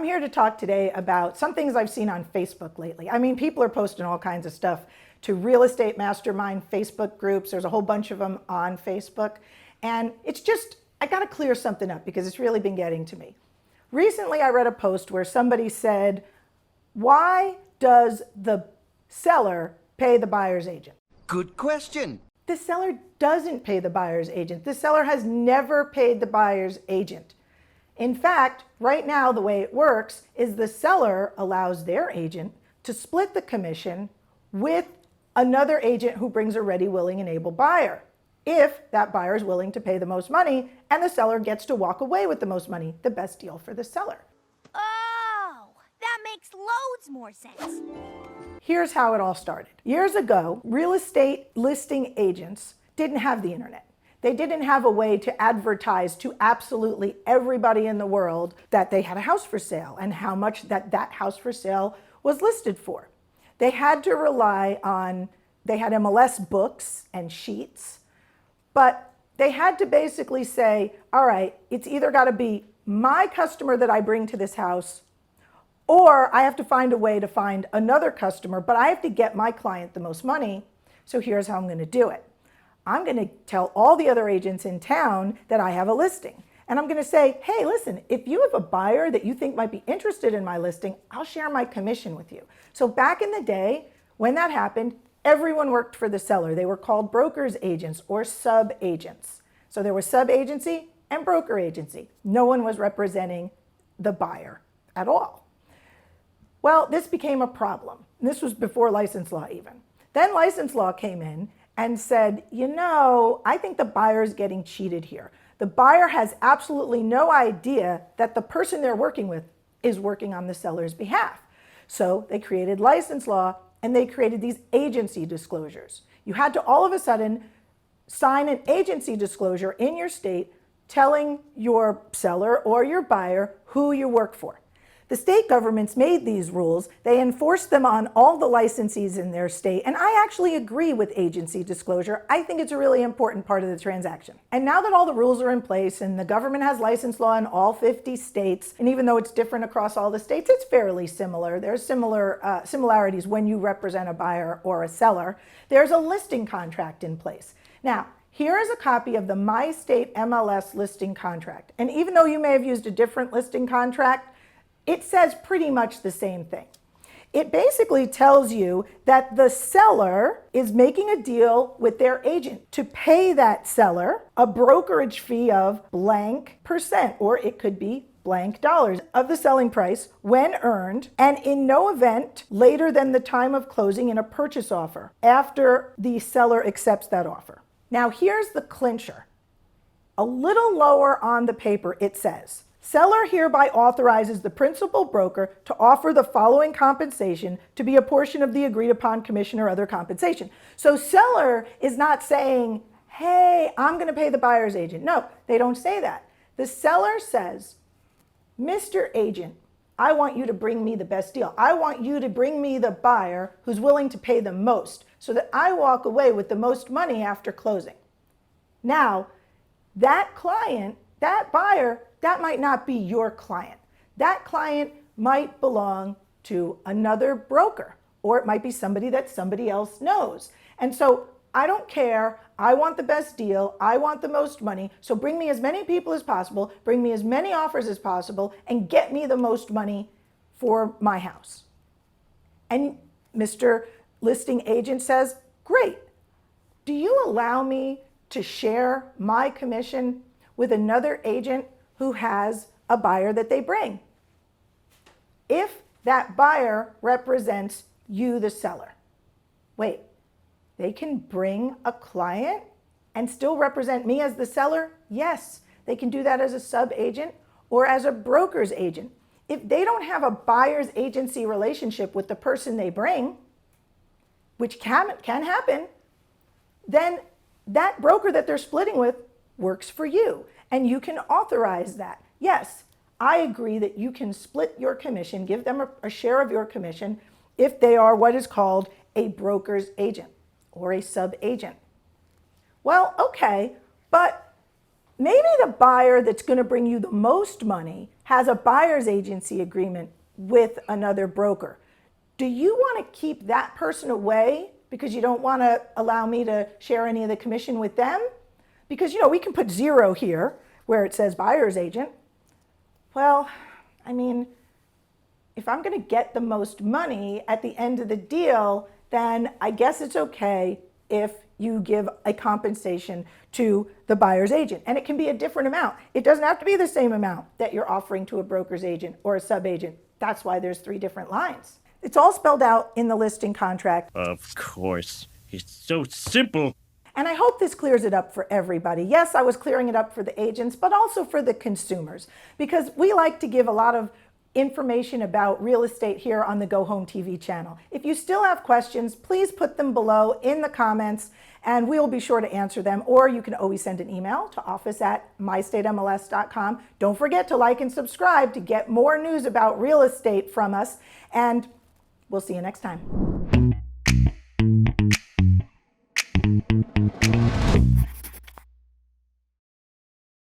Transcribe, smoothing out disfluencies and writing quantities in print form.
I'm here to talk today about some things I've seen on Facebook lately. I mean, people are posting all kinds of stuff to real estate mastermind Facebook groups. There's a whole bunch of them on Facebook. And it's just, I got to clear something up because it's really been getting to me. Recently, I read a post where somebody said, why does the seller pay the buyer's agent? Good question. The seller doesn't pay the buyer's agent. The seller has never paid the buyer's agent. In fact, right now, the way it works is the seller allows their agent to split the commission with another agent who brings a ready, willing, and able buyer. If that buyer is willing to pay the most money and the seller gets to walk away with the most money, the best deal for the seller. Oh, that makes loads more sense. Here's how it all started. Years ago, real estate listing agents didn't have the internet. They didn't have a way to advertise to absolutely everybody in the world that they had a house for sale and how much that house for sale was listed for. They had to rely on, they had MLS books and sheets, but they had to basically say, all right, it's either got to be my customer that I bring to this house, or I have to find a way to find another customer, but I have to get my client the most money. So here's how I'm going to do it. I'm going to tell all the other agents in town that I have a listing. And I'm going to say, hey, listen, if you have a buyer that you think might be interested in my listing, I'll share my commission with you. So back in the day, when that happened, everyone worked for the seller. They were called broker's agents or sub-agents. So there was sub-agency and broker agency. No one was representing the buyer at all. Well, this became a problem. This was before license law even. Then license law came in and said, you know, I think the buyer's getting cheated here. The buyer has absolutely no idea that the person they're working with is working on the seller's behalf. So they created license law and they created these agency disclosures. You had to all of a sudden sign an agency disclosure in your state telling your seller or your buyer who you work for. The state governments made these rules. They enforced them on all the licensees in their state. And I actually agree with agency disclosure. I think it's a really important part of the transaction. And now that all the rules are in place and the government has license law in all 50 states, and even though it's different across all the states, it's fairly similar. There's similarities when you represent a buyer or a seller. There's a listing contract in place. Now, here is a copy of the My State MLS listing contract. And even though you may have used a different listing contract, it says pretty much the same thing. It basically tells you that the seller is making a deal with their agent to pay that seller a brokerage fee of blank percent, or it could be blank dollars of the selling price when earned, and in no event later than the time of closing in a purchase offer after the seller accepts that offer. Now here's the clincher. A little lower on the paper it says, seller hereby authorizes the principal broker to offer the following compensation to be a portion of the agreed upon commission or other compensation. So seller is not saying, hey, I'm going to pay the buyer's agent. No, they don't say that. The seller says, Mr. Agent, I want you to bring me the best deal. I want you to bring me the buyer who's willing to pay the most so that I walk away with the most money after closing. Now, that client, that buyer, that might not be your client. That client might belong to another broker, or it might be somebody that somebody else knows. And so I don't care. I want the best deal. I want the most money. So bring me as many people as possible, bring me as many offers as possible, and get me the most money for my house. And Mr. Listing Agent says, great. Do you allow me to share my commission with another agent who has a buyer that they bring? If that buyer represents you, the seller. Wait, they can bring a client and still represent me as the seller? Yes, they can do that as a sub-agent or as a broker's agent. If they don't have a buyer's agency relationship with the person they bring, which can happen, then that broker that they're splitting with works for you. And you can authorize that. Yes, I agree that you can split your commission, give them a share of your commission if they are what is called a broker's agent or a sub-agent. Well, okay, but maybe the buyer that's going to bring you the most money has a buyer's agency agreement with another broker, do you want to keep that person away because you don't want to allow me to share any of the commission with them? Because, we can put 0 here where it says buyer's agent. Well, I mean, if I'm going to get the most money at the end of the deal, then I guess it's okay if you give a compensation to the buyer's agent. And it can be a different amount. It doesn't have to be the same amount that you're offering to a broker's agent or a sub-agent. That's why there's 3 different lines. It's all spelled out in the listing contract. Of course. It's so simple. And I hope this clears it up for everybody. Yes, I was clearing it up for the agents, but also for the consumers, because we like to give a lot of information about real estate here on the Go Home TV channel. If you still have questions, please put them below in the comments and we'll be sure to answer them. Or you can always send an email to office@mystatemls.com. Don't forget to like and subscribe to get more news about real estate from us, and we'll see you next time.